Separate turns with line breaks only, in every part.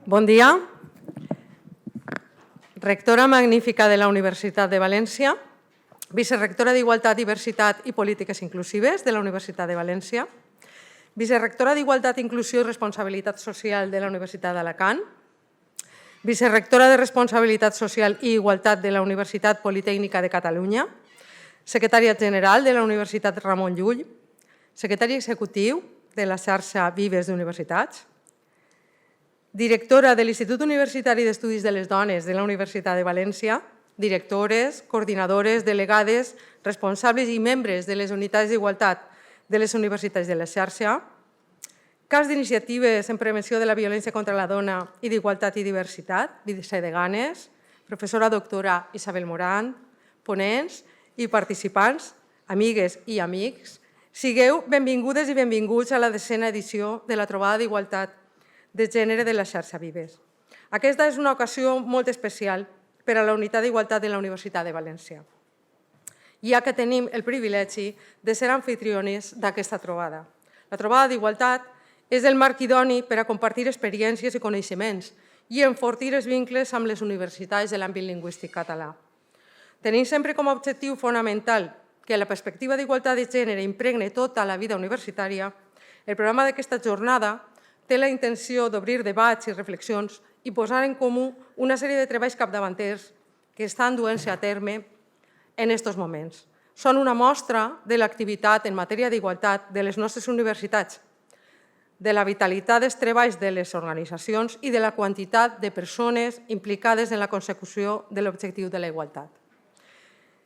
Bon dia. Rectora magnífica de la Universitat de València, vicerectora d'Igualtat, Diversitat i Polítiques Inclusives de la Universitat de València, vicerectora d'Igualtat, Inclusió i Responsabilitat Social de la Universitat d'Alacant, vicerectora de Responsabilitat Social i Igualtat de la Universitat Politècnica de Catalunya, secretària general de la Universitat Ramon Llull, secretari executiu de la xarxa Vives d'Universitats, directora de l'Institut Universitari d'Estudis de les Dones de la Universitat de València, directores, coordinadores, delegades, responsables i membres de les unitats d'igualtat de les universitats de la xarxa, caps d'iniciatives en prevenció de la violència contra la dona i d'igualtat i diversitat, vicedeganes, professora doctora Isabel Morant, ponents i participants, amigues i amics, sigueu benvingudes i benvinguts a la 10a edició de la trobada d'igualtat de gènere de la xarxa Vives. Aquesta és una ocasió molt especial per a la unitat d'igualtat de la Universitat de València, ja que tenim el privilegi de ser anfitriones d'aquesta trobada. La trobada d'igualtat és el marc idoni per a compartir experiències i coneixements i enfortir els vincles amb les universitats de l'àmbit lingüístic català. Tenim sempre com a objectiu fonamental que la perspectiva d'igualtat de gènere impregne tota la vida universitària. El programa d'aquesta jornada té la intenció d'obrir debats i reflexions i posar en comú una sèrie de treballs capdavanters que estan duent-se a terme en aquests moments. Són una mostra de l'activitat en matèria d'igualtat de les nostres universitats, de la vitalitat dels treballs de les organitzacions i de la quantitat de persones implicades en la consecució de l'objectiu de la igualtat.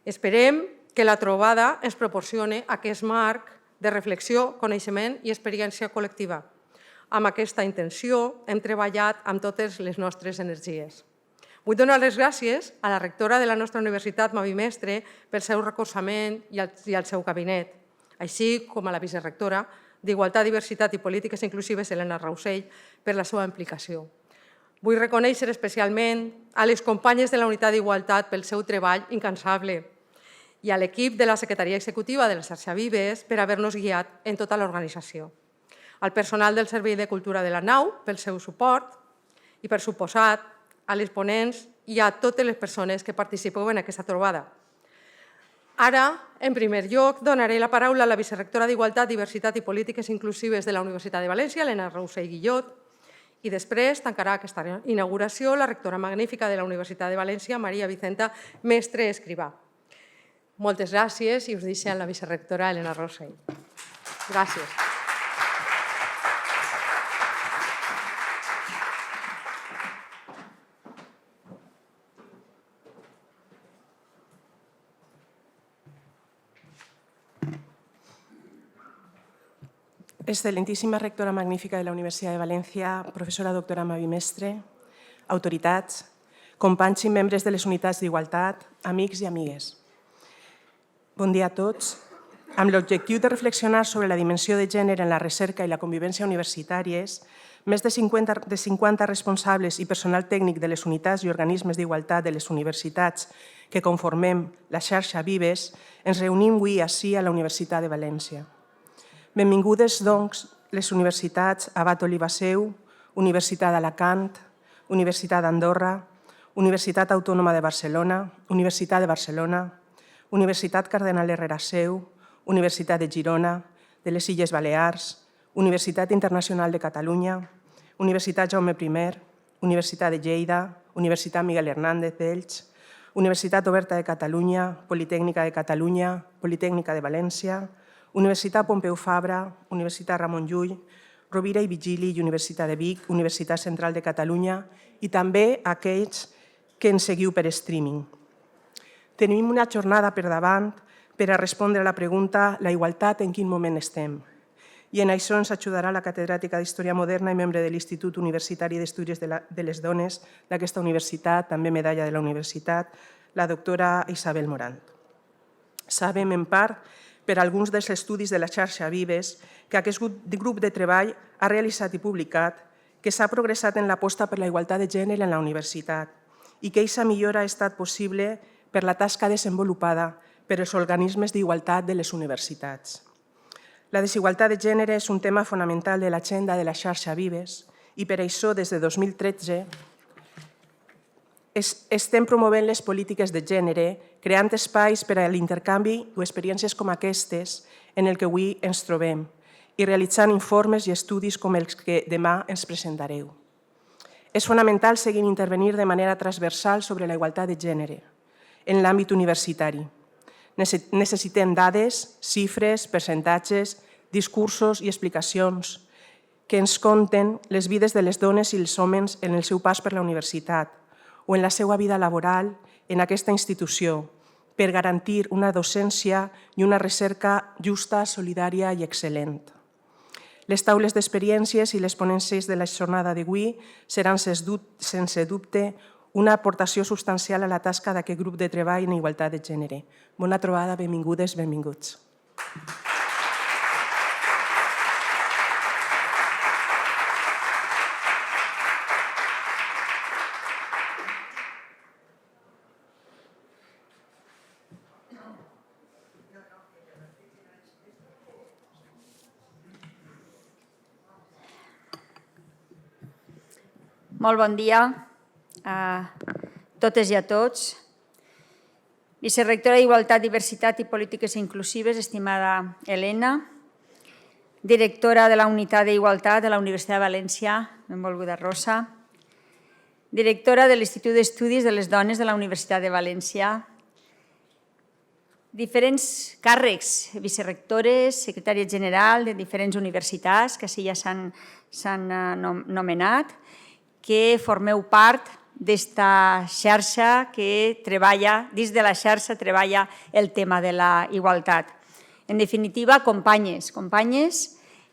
Esperem que la trobada ens proporcione aquest marc de reflexió, coneixement i experiència col·lectiva. Amb aquesta intenció hem treballat amb totes les nostres energies. Vull donar les gràcies a la rectora de la nostra universitat, Mavi Mestre, pel seu recolzament i al seu gabinet, així com a la vicerectora d'Igualtat, Diversitat i Polítiques Inclusives, Elena Rausell, per la seva implicació. Vull reconèixer especialment a les companyes de la unitat d'igualtat pel seu treball incansable i a l'equip de la Secretaria Executiva de la xarxa Vives per haver-nos guiat en tota l'organització, al personal del Servei de Cultura de la Nau pel seu suport i, per suposat, a les ponents i a totes les persones que participeu en aquesta trobada. Ara, en primer lloc, donaré la paraula a la vicerectora d'Igualtat, Diversitat i Polítiques Inclusives de la Universitat de València, Elena Rausell Guillot, i després tancarà aquesta inauguració la rectora magnífica de la Universitat de València, Maria Vicenta Mestre Escrivà. Moltes gràcies i us deixo la vicerectora Elena Rausell. Gràcies.
Excelentíssima rectora magnífica de la Universitat de València, professora doctora Mavi Mestre, autoritats, companys i membres de les unitats d'igualtat, amics i amigues. Bon dia a tots. Amb l'objectiu de reflexionar sobre la dimensió de gènere en la recerca i la convivència universitàries, més de 50 responsables i personal tècnic de les unitats i organismes d'igualtat de les universitats que conformem la xarxa Vives ens reunim avui ací a la Universitat de València. Benvingudes, doncs, les universitats Abat Olivasseu, Universitat d'Alacant, Universitat d'Andorra, Universitat Autònoma de Barcelona, Universitat de Barcelona, Universitat Cardenal Herrera Seu, Universitat de Girona, de les Illes Balears, Universitat Internacional de Catalunya, Universitat Jaume I, Universitat de Lleida, Universitat Miguel Hernández d'Elx, Universitat Oberta de Catalunya, Politècnica de Catalunya, Politècnica de València, Universitat Pompeu Fabra, Universitat Ramon Llull, Rovira i Vigili i Universitat de Vic, Universitat Central de Catalunya i també aquells que ens seguiu per streaming. Tenim una jornada per davant per a respondre a la pregunta «La igualtat en quin moment estem?». I en això ens ajudarà la catedràtica d'Història Moderna i membre de l'Institut Universitari d'Estudis de les Dones d'aquesta universitat, també medalla de la universitat, la doctora Isabel Morant. Sabem, en part, per alguns dels estudis de la xarxa Vives, que aquest grup de treball ha realitzat i publicat que s'ha progressat en l'aposta per la igualtat de gènere en la universitat i que aquesta millora ha estat possible per la tasca desenvolupada per els organismes d'igualtat de les universitats. La desigualtat de gènere és un tema fonamental de l'agenda de la xarxa Vives i per això, des de 2013, estem promovent les polítiques de gènere, creant espais per a l'intercanvi o experiències com aquestes en el que avui ens trobem i realitzant informes i estudis com els que demà ens presentareu. És fonamental seguir intervenir de manera transversal sobre la igualtat de gènere en l'àmbit universitari. Necessitem dades, xifres, percentatges, discursos i explicacions que ens conten les vides de les dones i els homes en el seu pas per la universitat o en la seva vida laboral en aquesta institució per garantir una docència i una recerca justa, solidària i excel·lent. Les taules d'experiències i les ponències de la jornada d'avui seran, sense dubte, una aportació substancial a la tasca d'aquest grup de treball en igualtat de gènere. Bona trobada, benvingudes, benvinguts.
Molt bon dia a totes i a tots. Vicerectora d'Igualtat, Diversitat i Polítiques Inclusives, estimada Helena, directora de la Unitat d'Igualtat de la Universitat de València, benvolguda Rosa, directora de l'Institut d'Estudis de les Dones de la Universitat de València, diferents càrrecs, vicerectores, secretària general de diferents universitats, que així ja s'han nomenat, que formeu part d'esta xarxa que treballa, dins de la xarxa treballa el tema de la igualtat. En definitiva, companyes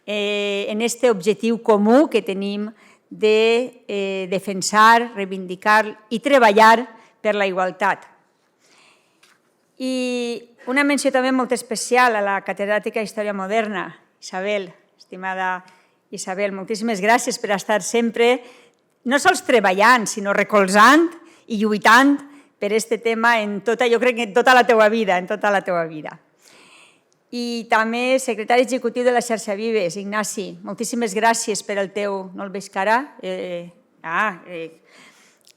en aquest objectiu comú que tenim de defensar, reivindicar i treballar per la igualtat. I una menció també molt especial a la catedràtica d'Història Moderna, Isabel, estimada Isabel, moltíssimes gràcies per estar sempre no sols treballant, sinó recolzant i lluitant per aquest tema jo crec que en tota la teua vida, I també secretari executiu de la xarxa Vives, Ignasi, moltíssimes gràcies per el teu... No el veig cara?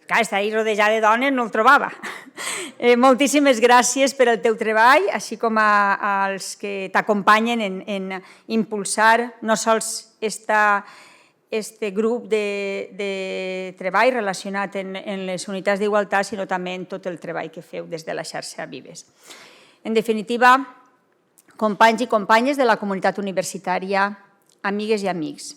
Està ahí rodejada de dones, no el trobava. Moltíssimes gràcies per el teu treball, així com als que t'acompanyen en impulsar no sols este grup de treball relacionat en les unitats d'igualtat, sinó també en tot el treball que feu des de la xarxa Vives. En definitiva, companys i companyes de la comunitat universitària, amigues i amics.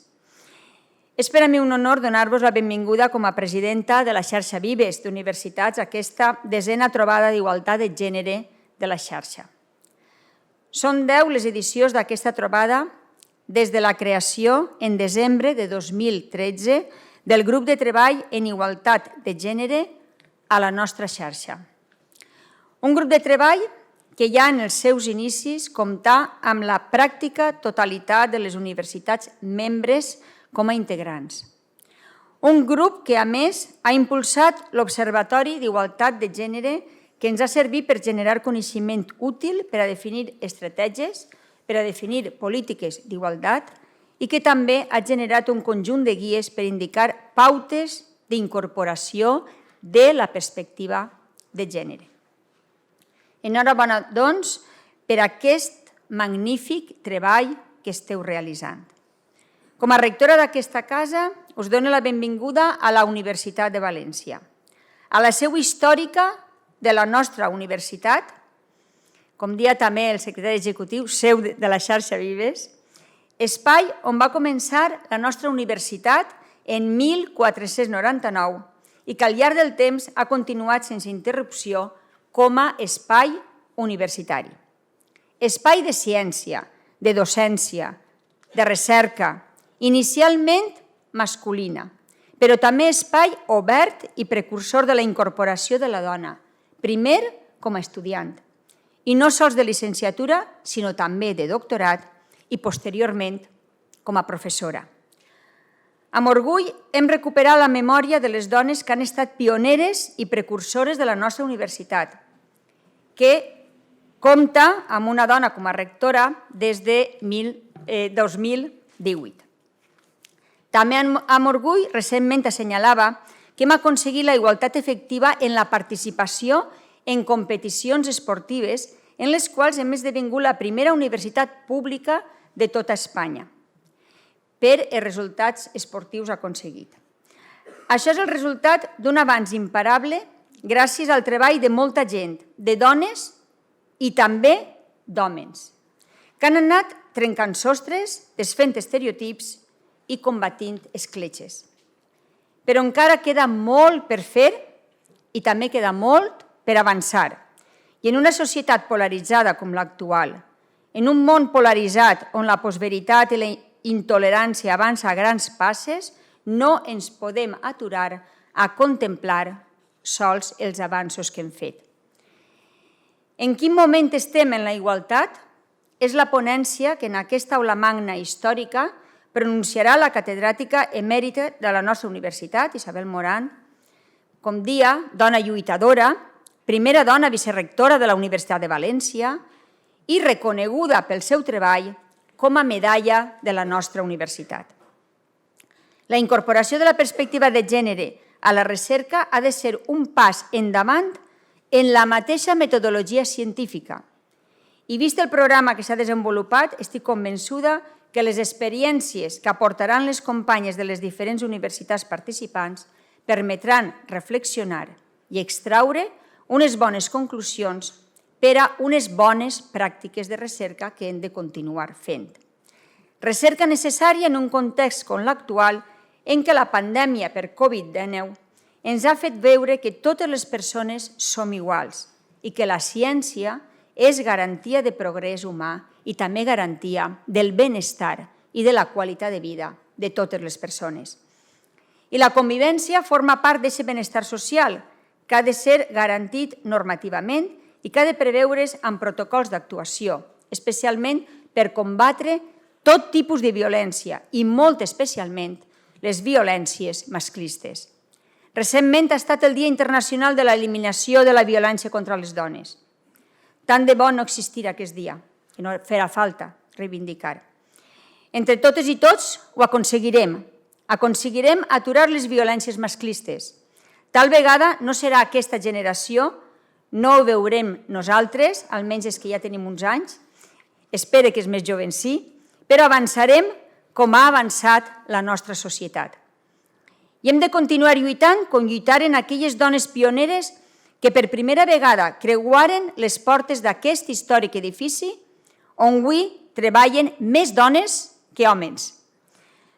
És per a mi un honor donar-vos la benvinguda com a presidenta de la xarxa Vives d'universitats a aquesta 10a trobada d'igualtat de gènere de la xarxa. Són 10 les edicions d'aquesta trobada des de la creació, en desembre de 2013, del grup de treball en igualtat de gènere a la nostra xarxa. Un grup de treball que ja en els seus inicis comptà amb la pràctica totalitat de les universitats membres com a integrants. Un grup que, a més, ha impulsat l'Observatori d'Igualtat de Gènere que ens ha servit per generar coneixement útil per a definir estratègies, per a definir polítiques d'igualtat i que també ha generat un conjunt de guies per indicar pautes d'incorporació de la perspectiva de gènere. Enhorabona, doncs, per aquest magnífic treball que esteu realitzant. Com a rectora d'aquesta casa, us dono la benvinguda a la Universitat de València, a la seu històrica de la nostra universitat, com dia també el secretari executiu, seu de la xarxa Vives, espai on va començar la nostra universitat en 1499 i que al llarg del temps ha continuat sense interrupció com a espai universitari. Espai de ciència, de docència, de recerca, inicialment masculina, però també espai obert i precursor de la incorporació de la dona, primer com a estudiant, i no sols de llicenciatura, sinó també de doctorat i posteriorment com a professora. Amb orgull hem recuperat la memòria de les dones que han estat pioneres i precursores de la nostra universitat, que compta amb una dona com a rectora des de 2018. També amb orgull recentment assenyalava que hem aconseguit la igualtat efectiva en la participació en competicions esportives en les quals hem esdevingut la primera universitat pública de tota Espanya per els resultats esportius aconseguits. Això és el resultat d'un avanç imparable gràcies al treball de molta gent, de dones i també d'homes, que han anat trencant sostres, desfent estereotips i combatint escletxes. Però encara queda molt per fer i també queda molt per avançar. I en una societat polaritzada com l'actual, en un món polaritzat on la postveritat i la intolerància avança a grans passes, no ens podem aturar a contemplar sols els avanços que hem fet. En quin moment estem en la igualtat? És la ponència que en aquesta aula magna històrica pronunciarà la catedràtica emèrita de la nostra universitat, Isabel Moran, com dia dona lluitadora, primera dona vicerectora de la Universitat de València i reconeguda pel seu treball com a medalla de la nostra universitat. La incorporació de la perspectiva de gènere a la recerca ha de ser un pas endavant en la mateixa metodologia científica. I vist el programa que s'ha desenvolupat, estic convençuda que les experiències que aportaran les companyes de les diferents universitats participants permetran reflexionar i extraure unes bones conclusions per a unes bones pràctiques de recerca que hem de continuar fent. Recerca necessària en un context com l'actual en què la pandèmia per Covid-19 ens ha fet veure que totes les persones som iguals i que la ciència és garantia de progrés humà i també garantia del benestar i de la qualitat de vida de totes les persones. I la convivència forma part d'aquest benestar social que ha de ser garantit normativament i que ha de preveure's amb protocols d'actuació, especialment per combatre tot tipus de violència i molt especialment les violències masclistes. Recentment ha estat el Dia Internacional de l'Eliminació de la Violència contra les Dones. Tant de bo no existirà aquest dia, que no farà falta reivindicar. Entre totes i tots ho aconseguirem. Aconseguirem aturar les violències masclistes. Tal vegada no serà aquesta generació, no ho veurem nosaltres, almenys és que ja tenim uns anys, espero que els més joves sí, però avançarem com ha avançat la nostra societat. I hem de continuar lluitant com lluitaren aquelles dones pioneres que per primera vegada creuaren les portes d'aquest històric edifici on avui treballen més dones que homes.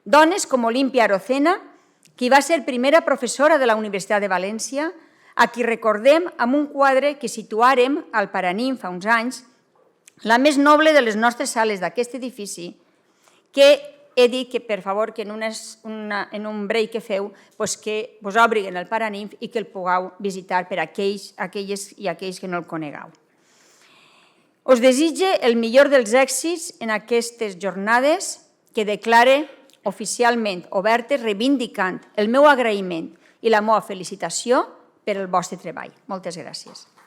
Dones com Olímpia Arocena, qui va ser primera professora de la Universitat de València, a qui recordem amb un quadre que situàrem al Paranin fa uns anys, la més noble de les nostres sales d'aquest edifici, que he dit que, per favor, que en un break que feu, que vos obriguen el Paranin i que el pugueu visitar per aquells i aquells que no el conegueu. Us desitge el millor dels èxits en aquestes jornades que declare oficialment obertes, reivindicant el meu agraïment i la meva felicitació per el vostre treball. Moltes gràcies.